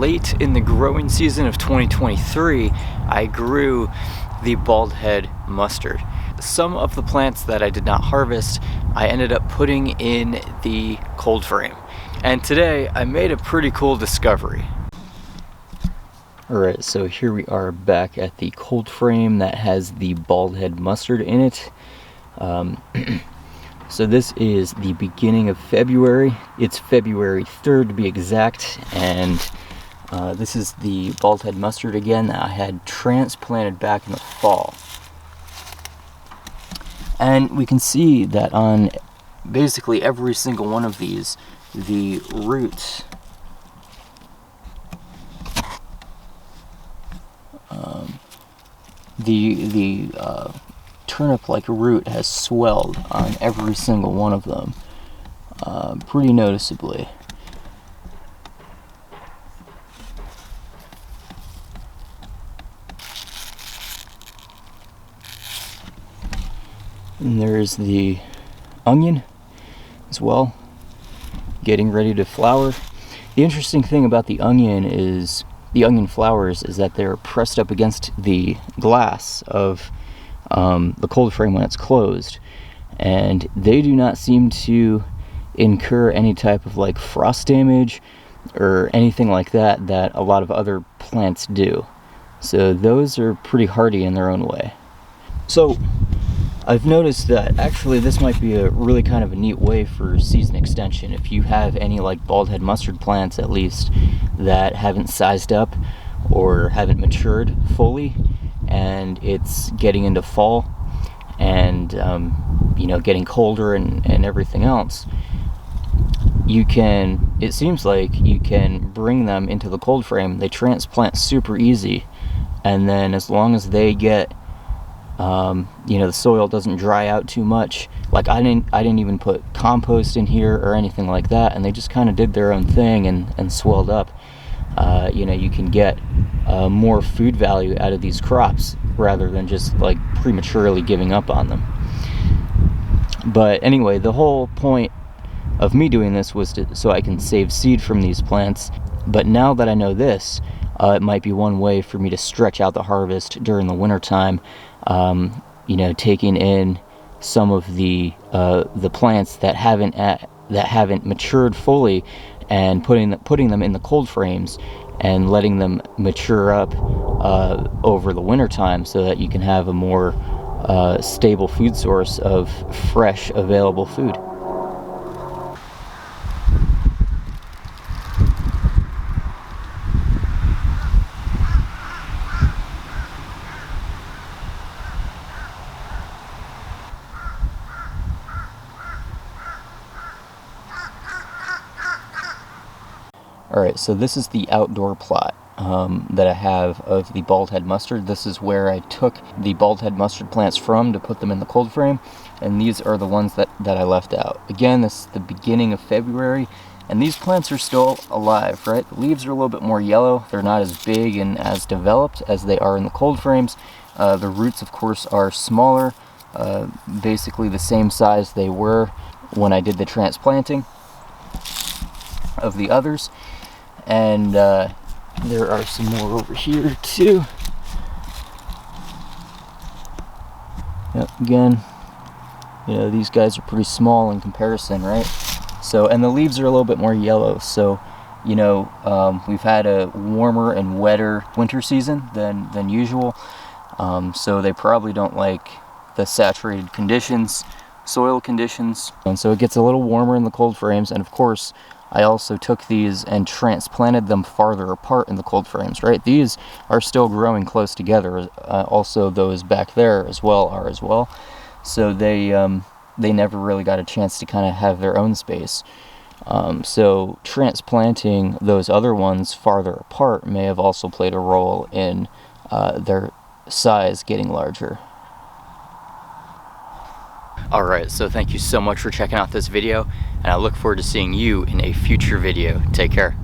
late in the growing season of 2023, I grew the bald head mustard. Some of the plants that I did not harvest, I ended up putting in the cold frame. And today, I made a pretty cool discovery. Alright, so here we are back at the cold frame that has the bald head mustard in it. So this is the beginning of February. It's February 3rd to be exact, and this is the bald head mustard again that I had transplanted back in the fall. And we can see that on basically every single one of these, the roots the turnip-like root has swelled on every single one of them, pretty noticeably. And there's the onion as well, getting ready to flower. The interesting thing about the onion flowers is that they're pressed up against the glass of the cold frame when it's closed, and they do not seem to incur any type of like frost damage or anything like that that a lot of other plants do. So those are pretty hardy in their own way. So I've noticed that actually this might be a really kind of a neat way for season extension. If you have any like bald head mustard plants at least that haven't sized up or haven't matured fully, and it's getting into fall and getting colder and everything else, it seems like you can bring them into the cold frame. They transplant super easy, and then as long as they get the soil doesn't dry out too much. Like I didn't even put compost in here or anything like that, and they just kind of did their own thing and swelled up. You can get more food value out of these crops rather than just like prematurely giving up on them. But anyway, the whole point of me doing this was so I can save seed from these plants. But now that I know this, it might be one way for me to stretch out the harvest during the winter time. Taking in some of the plants that haven't matured fully, and putting them in the cold frames and letting them mature up over the winter time, so that you can have a more stable food source of fresh available food. Alright, so this is the outdoor plot that I have of the bald head mustard. This is where I took the bald head mustard plants from to put them in the cold frame, and these are the ones that I left out. Again, this is the beginning of February, and these plants are still alive, right? The leaves are a little bit more yellow. They're not as big and as developed as they are in the cold frames. The roots, of course, are smaller, basically the same size they were when I did the transplanting of the others. And there are some more over here too. Yep, again, these guys are pretty small in comparison, right? So, and the leaves are a little bit more yellow. So, we've had a warmer and wetter winter season than usual. So they probably don't like the saturated conditions, soil conditions. And so it gets a little warmer in the cold frames, and of course, I also took these and transplanted them farther apart in the cold frames, right? These are still growing close together. Also, those back there as well are as well. So they never really got a chance to kind of have their own space. So transplanting those other ones farther apart may have also played a role in their size getting larger. Alright, so thank you so much for checking out this video, and I look forward to seeing you in a future video. Take care.